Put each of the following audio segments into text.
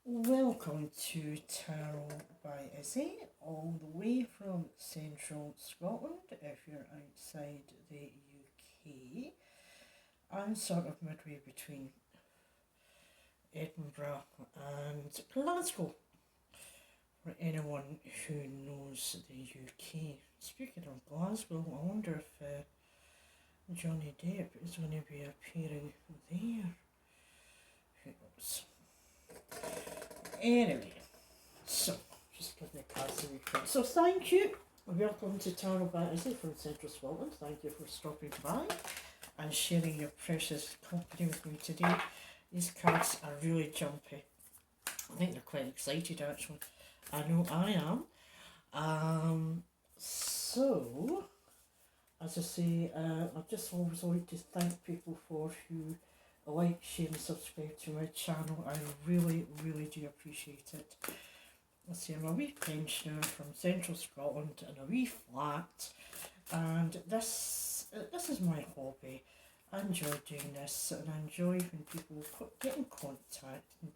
Welcome to Tarot by Izzy, all the way from central Scotland. If you're outside the UK, I'm sort of midway between Edinburgh and Glasgow, for anyone who knows the UK. Speaking of Glasgow, I wonder if Johnny Depp is going to be appearing there. Who knows? Anyway, so just give me a cards really quick. So thank you. Welcome to Tarot by Izzy from Central Scotland. Thank you for stopping by and sharing your precious company with me today. These cards are really jumpy. I think they're quite excited actually. I know I am. So, as I say, I just always like to thank people for who like, share and subscribe to my channel. I really, really do appreciate it. I say I'm a wee pensioner from central Scotland in a wee flat, and this is my hobby. I enjoy doing this, and I enjoy when people get in contact and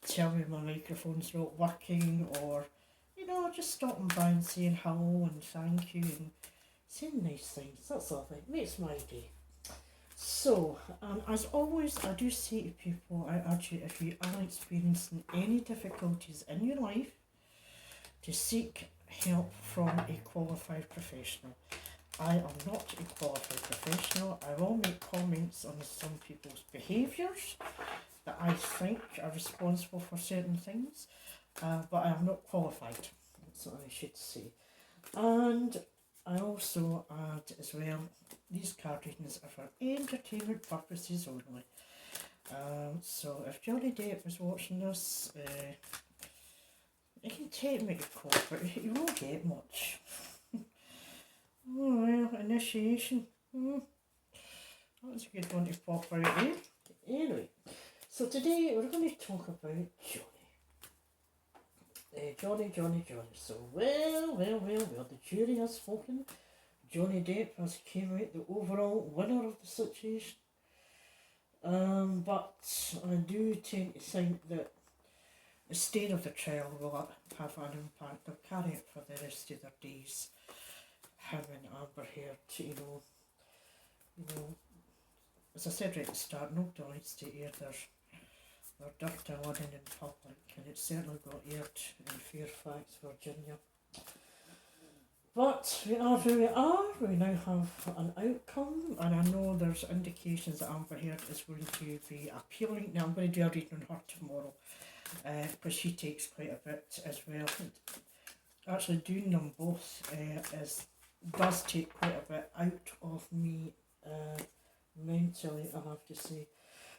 tell me my microphone's not working, or just stopping by and saying hello and thank you and saying nice things. That sort of thing makes my day. So, as always, I do say to people, I urge you, if you are experiencing any difficulties in your life, to seek help from a qualified professional. I am not a qualified professional. I will make comments on some people's behaviours that I think are responsible for certain things, but I am not qualified, that's what I should say. And I also add as well, these card readings are for entertainment purposes only. So if Johnny Depp is watching this, you can take me to court, but you won't get much. Oh well, initiation. That's a good one to pop out there. Anyway, so today we're going to talk about Johnny. Johnny. So, well, the jury has spoken. Johnny Depp has came out the overall winner of the situation. But I do tend to think that the state of the trial will have an impact. They'll carry it for the rest of their days. Him and Amber Heard, you know, as I said right at the start, nobody likes to air their dirty linen in public, and it certainly got aired in Fairfax, Virginia. But we are where we are. We now have an outcome, and I know there's indications that Amber Heard is going to be appealing. Now I'm going to do a reading on her tomorrow, because she takes quite a bit as well. Actually, doing them both does take quite a bit out of me mentally, I have to say.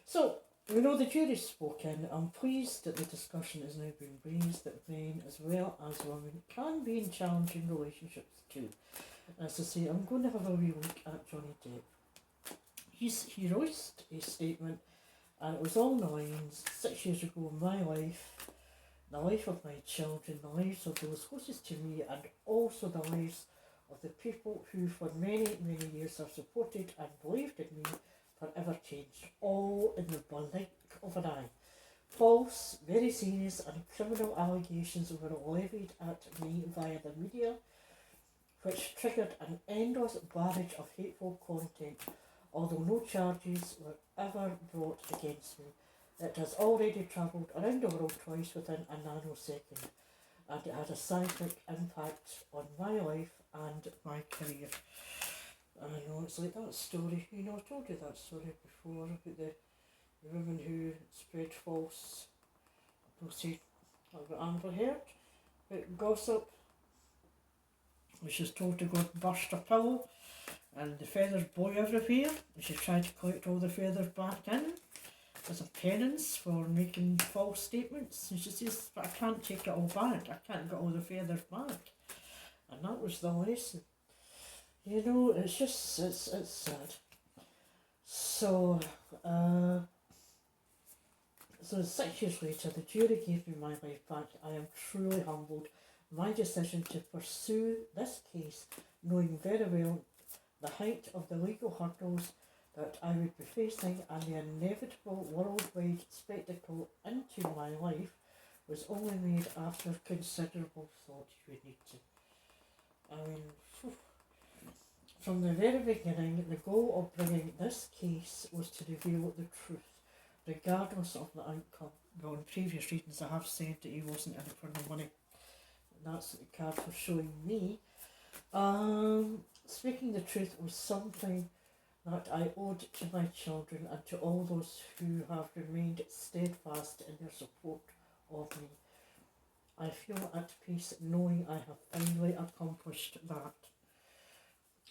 So, we know the jury's spoken. I'm pleased that the discussion is now being raised that men as well as women can be in challenging relationships too. As I say, I'm going to have a wee look at Johnny Depp. He released a statement, and it was all the lines: 6 years ago, my life, the life of my children, the lives of those closest to me, and also the lives of the people who for many, many years have supported and believed in me, forever changed, all in the blink of an eye. False, very serious and criminal allegations were levied at me via the media, which triggered an endless barrage of hateful content. Although no charges were ever brought against me, it has already travelled around the world twice within a nanosecond, and it had a seismic impact on my life and my career. I know, it's like that story, I told you that story before about the woman who spread false, about Amber Heard, about gossip. She was told to go and burst a pillow, and the feathers blew everywhere, and she tried to collect all the feathers back in as a penance for making false statements, and she says, but I can't take it all back, I can't get all the feathers back. And that was the lesson. It's just, it's sad. So 6 years later, the jury gave me my life back. I am truly humbled. My decision to pursue this case, knowing very well the height of the legal hurdles that I would be facing, and the inevitable worldwide spectacle into my life was only made after considerable thought. You would need to. I mean, from the very beginning, the goal of bringing this case was to reveal the truth, regardless of the outcome. Well, in previous readings I have said that he wasn't in it for the money. That's what the cards were showing me. Speaking the truth was something that I owed to my children and to all those who have remained steadfast in their support of me. I feel at peace knowing I have finally accomplished that.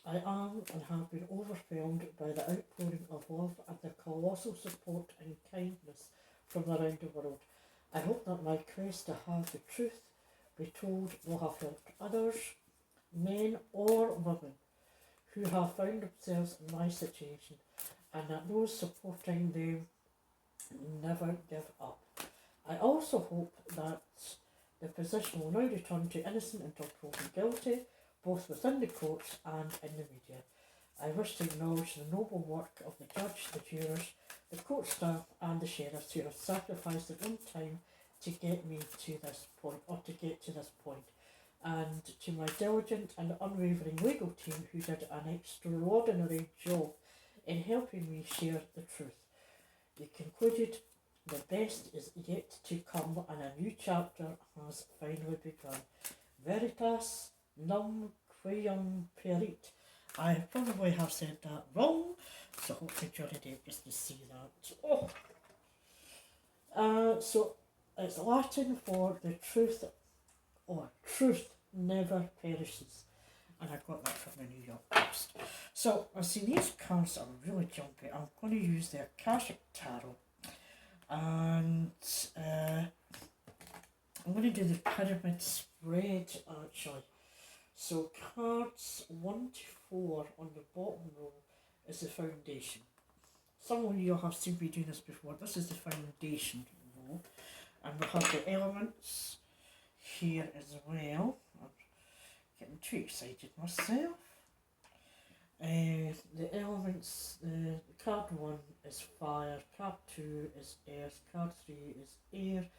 I am and have been overwhelmed by the outpouring of love and the colossal support and kindness from around the world. I hope that my quest to have the truth be told will have helped others, men or women, who have found themselves in my situation, and that those supporting them never give up. I also hope that the position will now return to innocent until proven guilty, both within the courts and in the media. I wish to acknowledge the noble work of the judge, the jurors, the court staff and the sheriffs who have sacrificed their own time to get me to this point, or to get to this point, and to my diligent and unwavering legal team who did an extraordinary job in helping me share the truth. They concluded, the best is yet to come and a new chapter has finally begun. Veritas num queum perit. I probably have said that wrong, so hopefully Johnny Depp doesn't see that. So it's Latin for the truth, or truth never perishes. And I got that from the New York Post. So I see these cards are really jumpy. I'm going to use the Akashic Tarot. And I'm going to do the pyramid spread actually. So cards 1 to 4 on the bottom row is the foundation. Some of you have seen me doing this before. This is the foundation row. And we have the elements here as well. I'm getting too excited myself. The elements, card 1 is fire, card 2 is earth, card 3 is air,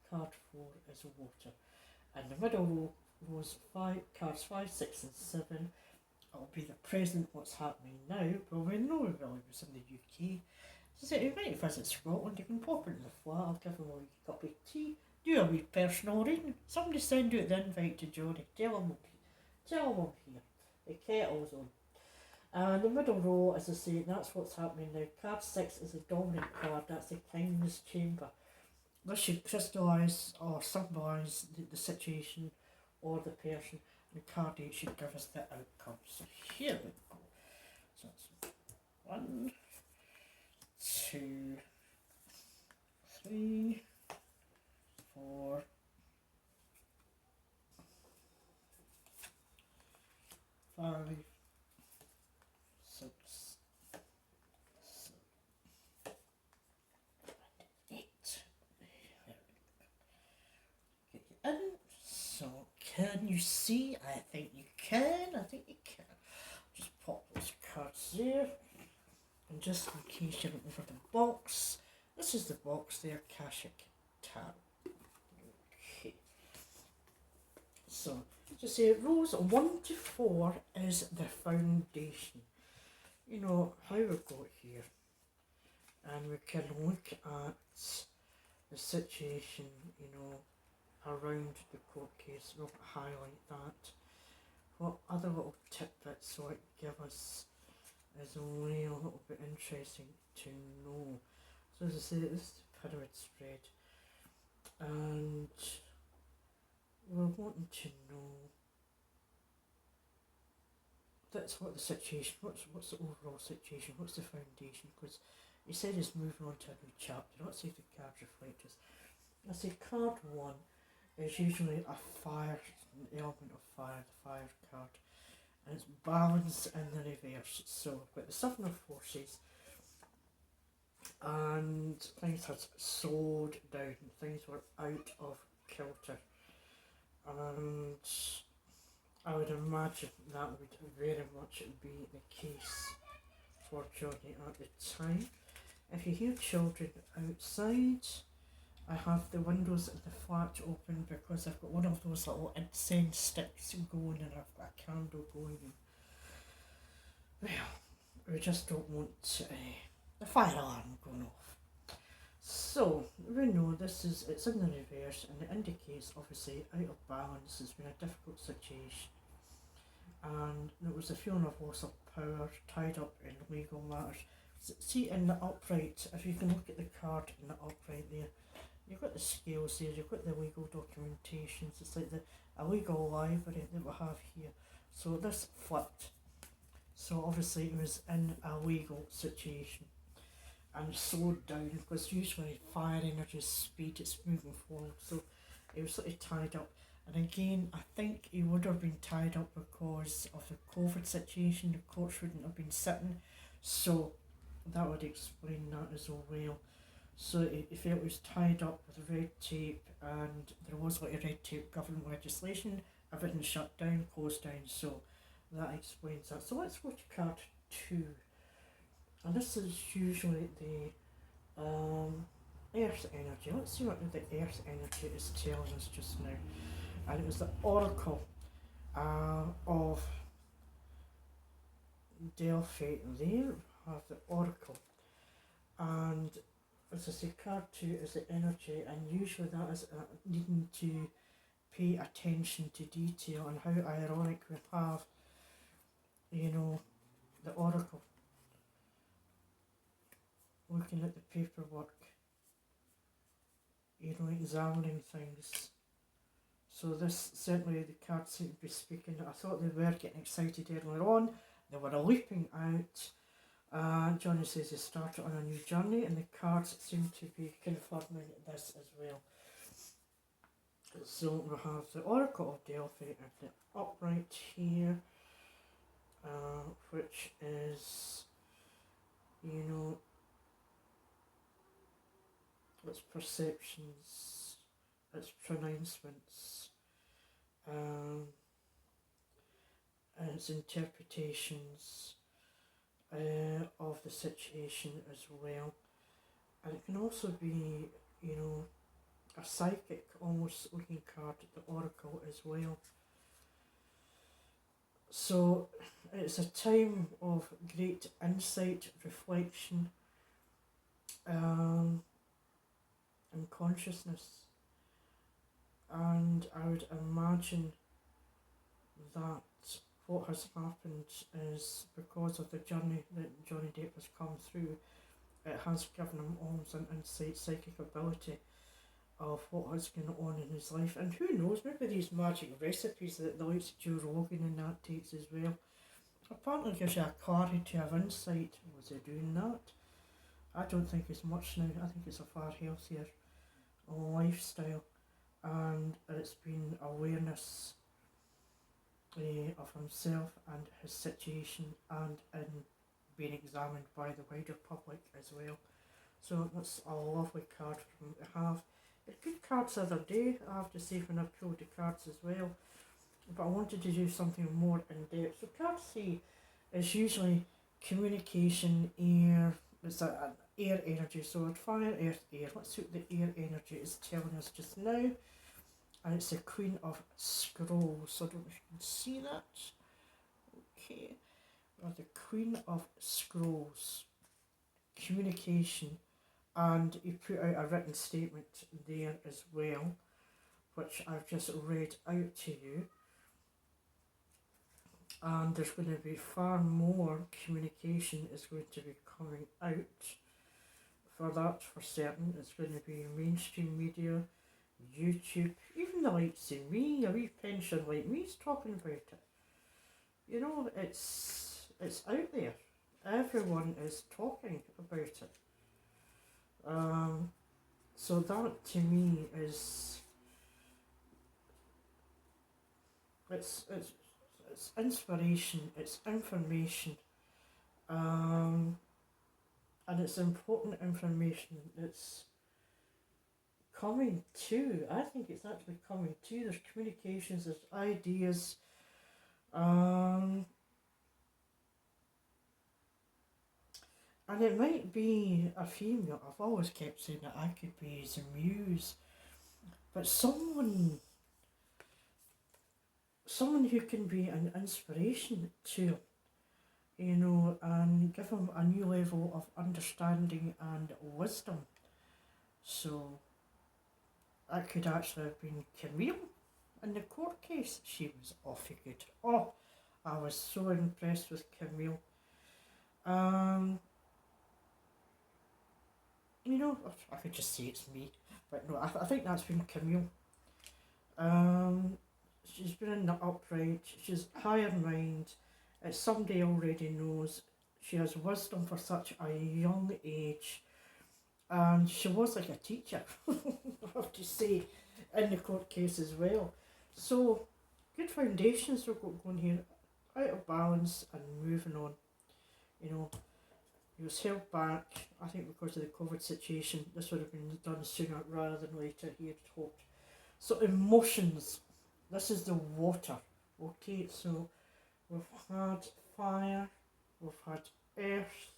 card 4 is water. And the middle row was cards 5, 6 and 7. It'll be the present, what's happening now. Well, we know he was in the UK. So he might visit Scotland, you can pop into the flat, I'll give him a wee cup of tea, do a wee personal reading. Somebody send out the invite to Johnny, tell him I'm here. The kettle's on. And the middle row, as I say, that's what's happening now. Card 6 is the dominant card, that's the kindness chamber. This should crystallise or symbolise the situation or the person. And card 8 should give us the outcome. So here we go. So that's 1, 2, 3, 4, 5, 6, 7, 8. Get you in. So can you see? I think you can. Just pop those cards there. And just in case you're looking for the box, this is the box there, Akashic Tarot. Okay. So, just say rows 1 to 4 is the foundation. You know, how we got here. And we can look at the situation, you know, around the court case. We'll highlight that. What other little tidbits will it give us is only a little bit interesting to know. So as I say, this is the pyramid spread, and we're wanting to know that's what the situation, what's the overall situation, what's the foundation, because he said he's moving on to a new chapter. Let's see if the cards reflect us. I say card 1 is usually a fire, an element of fire, the fire card. And it's balance in the reverse. So we've got the 7 of Forces, and things had slowed down, things were out of kilter, and I would imagine that would very much be the case for Johnny at the time. If you hear children outside, I have the windows in the flat open because I've got one of those little incense sticks going and I've got a candle going. And, well, we just don't want the fire alarm going off. So, we know it's in the reverse and it indicates obviously out of balance, it's been a difficult situation. And there was a feeling of loss of power tied up in legal matters. See in the upright, if you can look at the card in the upright there, you've got the scales there, you've got the legal documentations, it's like a legal library that we have here. So this flipped. So obviously it was in a legal situation and slowed down because usually fire energy is speed, it's moving forward. So it was sort of tied up. And again, I think he would have been tied up because of the COVID situation. The courts wouldn't have been sitting. So that would explain that as well. So he felt it was tied up with red tape, and there was like a red tape government legislation. Everything shut down, closed down. So that explains that. So let's go to card 2. And this is usually the Earth energy. Let's see what the Earth energy is telling us just now. And it was the Oracle of Delphi. There we have the Oracle. And as I say, card 2 is the energy, and usually that is needing to pay attention to detail, and how ironic we have, the Oracle looking at the paperwork, examining things. So this, certainly the cards seem to be speaking. I thought they were getting excited earlier on. They were leaping out. Johnny says he started on a new journey, and the cards seem to be confirming this as well. So we have the Oracle of Delphi at the upright here, which is, its perceptions, its pronouncements, its interpretations of the situation as well. And it can also be, a psychic almost looking card at the Oracle as well. So it's a time of great insight, reflection, and consciousness. And I would imagine that what has happened is because of the journey that Johnny Depp has come through, it has given him almost an insight, psychic ability of what has gone on in his life. And who knows, maybe these magic recipes that the likes of Joe Rogan and that takes as well, apparently gives you a clarity of insight. Was he doing that? I don't think it's much now. I think it's a far healthier lifestyle, and it's been awareness of himself and his situation, and in being examined by the wider public as well. So that's a lovely card from him to have. It good cards the other day, I have to say, when I pulled the cards as well, but I wanted to do something more in depth. So card 3 is usually communication, air. It's an air energy, so fire, earth, air. Let's see what the air energy is telling us just now. And it's the Queen of Scrolls, so I don't know if you can see that. Okay, the Queen of Scrolls, communication, and he put out a written statement there as well, which I've just read out to you. And there's going to be far more communication is going to be coming out for that, for certain. It's going to be mainstream media, YouTube, even the likes of me, a wee pension like me is talking about it. It's out there. Everyone is talking about it. So that to me is it's inspiration, it's information, and it's important information that's coming to. I think it's actually coming to. There's communications, there's ideas, And it might be a female. I've always kept saying that I could be his muse. But someone who can be an inspiration to him, you know, and give him a new level of understanding and wisdom. So that could actually have been Camille in the court case. She was awfully good. Oh, I was so impressed with Camille. You know, I could just say it's me, but no, I think that's been Camille. She's been in the upright, she's higher mind, it's somebody already knows, she has wisdom for such a young age, and she was like a teacher, I have to say, in the court case as well. So, good foundations we've got going here, out of balance and moving on, you know. He was held back, I think because of the COVID situation. This would have been done sooner rather than later, he had hoped. So emotions, this is the water. Okay, so we've had fire, we've had earth,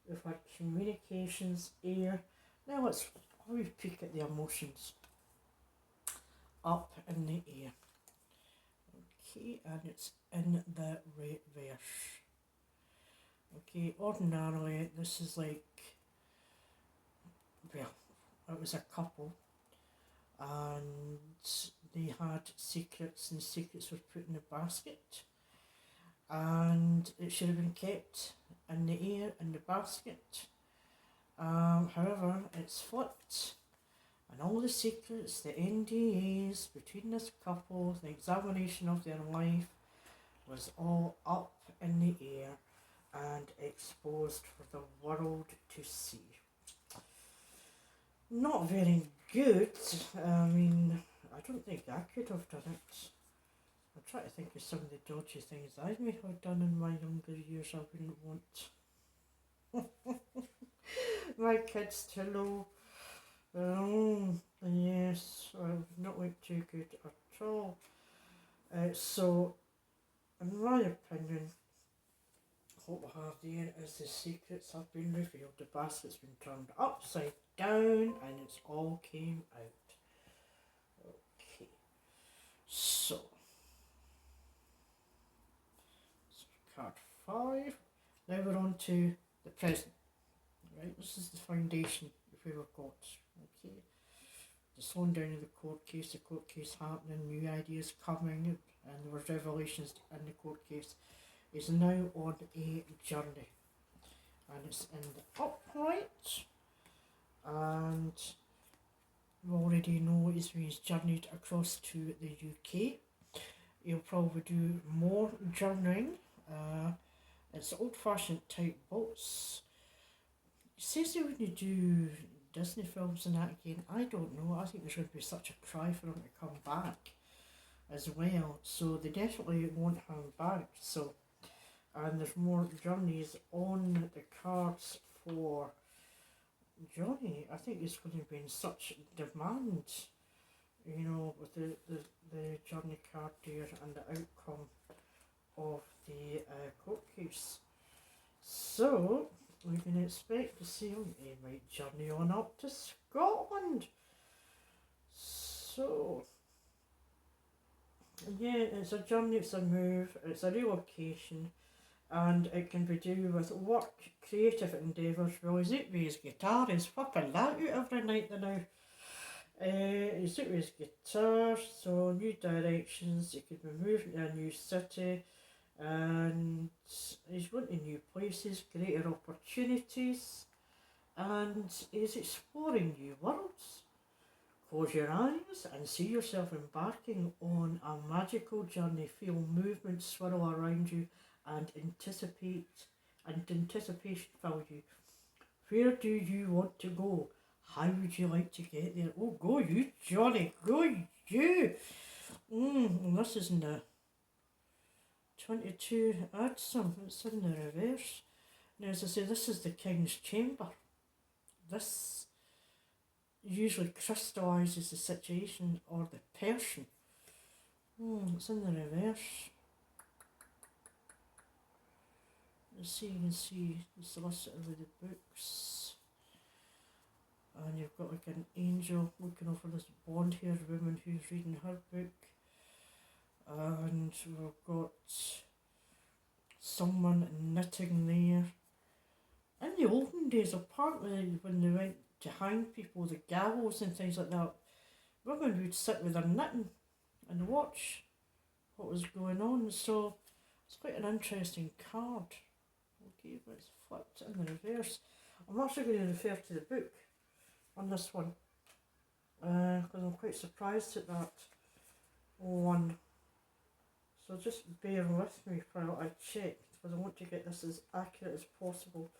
we've had communications, air. Now let's have a peek at the emotions. Up in the air. Okay, and it's in the reverse. Okay, ordinarily this is like, well, it was a couple and they had secrets and the secrets were put in a basket and it should have been kept in the air in the basket. However, it's flipped and all the secrets, the NDAs between this couple, the examination of their life was all up in the air and exposed for the world to see. Not very good. I mean, I don't think I could have done it. I'm trying to think of some of the dodgy things I may have done in my younger years I wouldn't want my kids to know. Yes, I would not look too good at all. So, in my opinion, what we have there is the secrets have been revealed. The basket's been turned upside down and it's all came out. Okay, so card 5. Now we're on to the present. Right, this is the foundation of where we've got. Okay, the slowing down of the court case happening, new ideas coming, and there were revelations in the court case. Is now on a journey and it's in the upright and we already know he's journeyed across to the UK. He'll probably do more journeying. It's old-fashioned type boats. He says he wouldn't do Disney films and that again. I don't know. I think there's going to be such a cry for him to come back as well. So they definitely want him back. So, and there's more journeys on the cards for Johnny. I think he's going to be in such demand, you know, with the journey card there and the outcome of the court case. So we can expect to see him. He might journey on up to Scotland. So yeah, it's a journey, it's a move, it's a relocation, and it can be done with work, creative endeavours. Well, he's out with his guitar, he's fucking that out every night now. He's out with his guitar, so new directions, he could be moving to a new city, and he's going to new places, greater opportunities, and he's exploring new worlds. Close your eyes and see yourself embarking on a magical journey. Feel movement swirl around you and anticipation fill you. Where do you want to go? How would you like to get there? Oh, go you, Johnny, go you! And this is in the 22 add some, it's in the reverse. Now, as I say, this is the King's Chamber. This usually crystallises the situation or the person. It's in the reverse. So you can see the solicitor with the books, and you've got like an angel looking over this blonde-haired woman who's reading her book, and we've got someone knitting there. In the olden days, apparently when they went to hang people, the gallows and things like that, women would sit with their knitting and watch what was going on. So it's quite an interesting card. Okay, but it's flipped in the reverse. I'm actually going to refer to the book on this one, because I'm quite surprised at that one. So just bear with me while I check, because I want to get this as accurate as possible.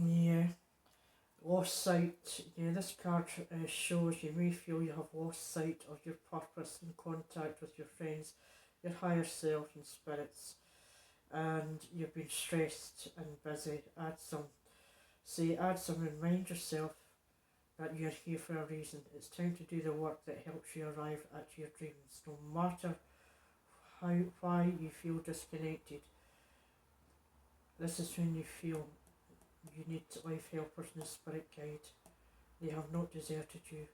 Yeah, lost sight. Yeah, this card shows you may feel you have lost sight of your purpose in contact with your friends, your higher self and spirits, and you've been stressed and busy. Add some, remind yourself that you're here for a reason. It's time to do the work that helps you arrive at your dreams, no matter why you feel disconnected. This is when you feel you need life helpers and a spirit guide. They have not deserted you,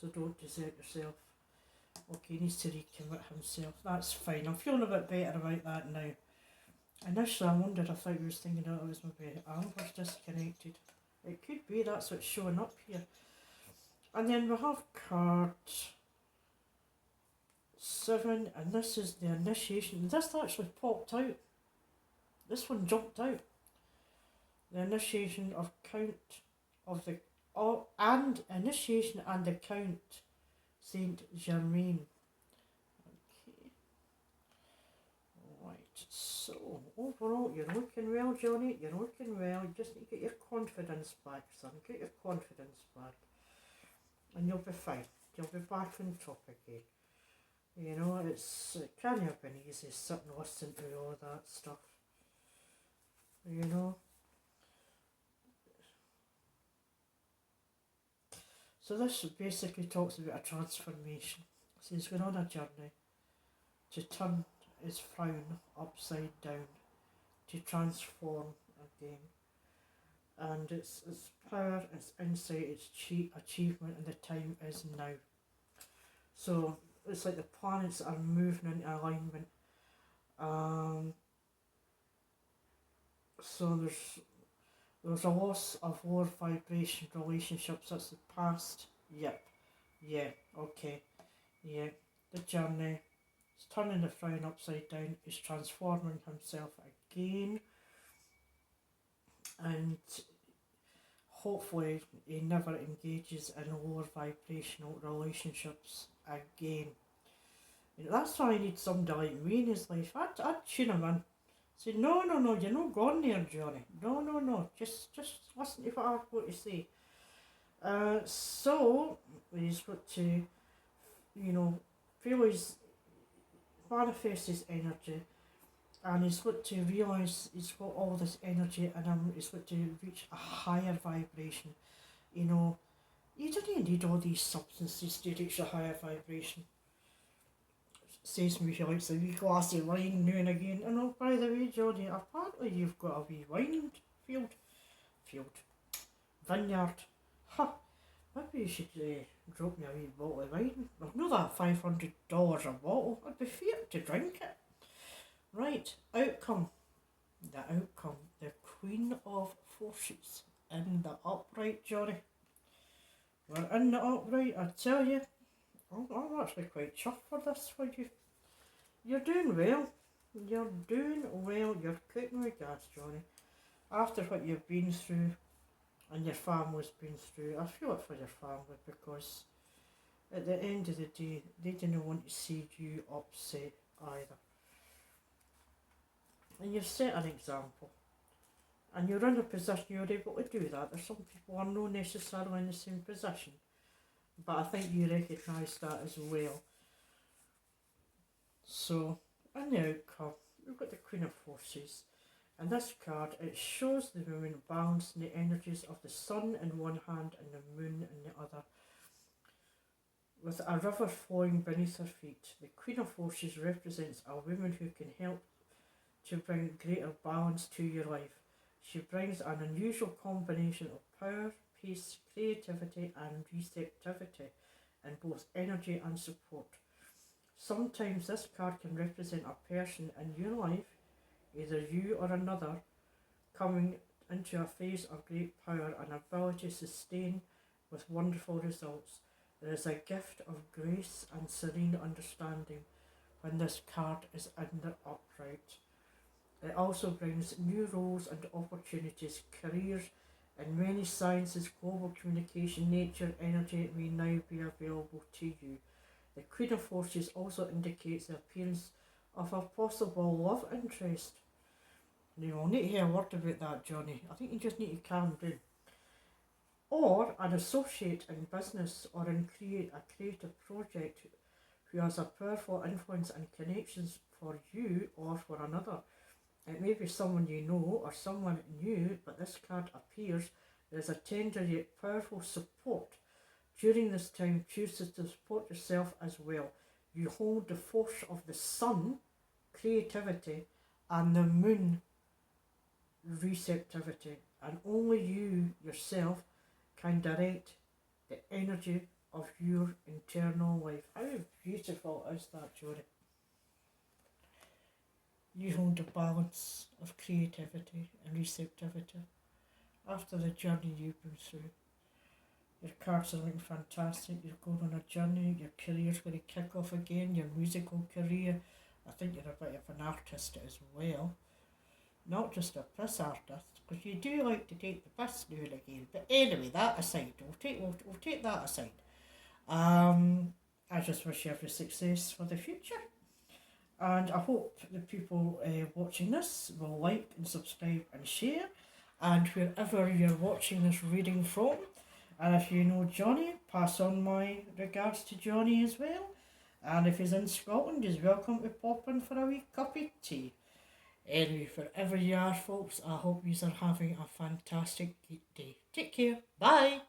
so don't desert yourself. Okay, he needs to recommit himself. That's fine. I'm feeling a bit better about that now. Initially I wondered, I thought you was thinking that it was maybe Amber's disconnected. It could be, that's what's showing up here. And then we have card 7, and this is the initiation. This actually popped out. This one jumped out. The initiation of Count of the and initiation and the Count Saint Germain. Okay. Right. So overall, you're looking well, Johnny. You're looking well. You just need to get your confidence back, son. Get your confidence back, and you'll be fine. You'll be back on top again. You know, it can't have been easy sitting listening to all that stuff. You know. So this basically talks about a transformation. So he's going on a journey to turn his frown upside down, to transform again. And it's power, it's insight, it's achievement, and the time is now. So it's like the planets are moving into alignment. So there's a loss of lower vibration relationships. That's the past. Yep. Yeah. Okay. Yeah. The journey. He's turning the frown upside down. He's transforming himself again. And hopefully he never engages in lower vibrational relationships again. You know, that's why I need somebody like me in his life. I'd tune him in. Say, no, you're not gone there, Johnny. No. Just listen to what I've got to say. So he's got to, manifest his energy, and he's got to realise he's got all this energy in him. He's got to reach a higher vibration. You don't need all these substances to reach a higher vibration. Says me he likes a wee glass of wine now and again. And oh, by the way, Johnny, apparently you've got a wee wine vineyard. Huh, maybe you should drop me a wee bottle of wine. Well, not that $500 a bottle. I'd be fair to drink it. Right, outcome. The Queen of Forces in the upright, Johnny. We're in the upright, I tell you. I'm actually quite chuffed for this for you. You're doing well. You're cooking with gas, Johnny. After what you've been through and your family's been through, I feel it for your family, because at the end of the day, they didn't want to see you upset either. And you've set an example. And you're in a position you're able to do that. There's some people who are not necessarily in the same position. But I think you recognise that as well. So, in the outcome, we've got the Queen of Forces. And this card, it shows the woman balancing the energies of the sun in one hand and the moon in the other. with a river flowing beneath her feet. The Queen of Forces represents a woman who can help to bring greater balance to your life. She brings an unusual combination of power, peace, creativity and receptivity in both energy and support. Sometimes this card can represent a person in your life, either you or another, coming into a phase of great power and ability to sustain with wonderful results. There is a gift of grace and serene understanding when this card is in the upright. It also brings new roles and opportunities, careers in many sciences, global communication, nature, energy may now be available to you. The Queen of Forces also indicates the appearance of a possible love interest. You'll need to hear a word about that, Johnny. I think you just need to calm down. Or an associate in business or in a creative project who has a powerful influence and connections for you or for another. It may be someone you know or someone new, but this card appears there is a tender yet powerful support. During this time, choose to support yourself as well. You hold the force of the sun, creativity, and the moon, receptivity, and only you yourself can direct the energy of your internal life. How beautiful is that, Jodie? You hold the balance of creativity and receptivity after the journey you've been through. Your cards are looking fantastic. You're going on a journey. Your career's going to kick off again. Your musical career. I think you're a bit of an artist as well. Not just a piss artist, because you do like to take the piss now and again. But anyway, that aside, we'll take that aside. I just wish you every success for the future. And I hope the people watching this will like and subscribe and share. And wherever you're watching this reading from, and if you know Johnny, pass on my regards to Johnny as well. And if he's in Scotland, he's welcome to pop in for a wee cup of tea. Anyway, wherever you are, folks, I hope you are having a fantastic day. Take care. Bye.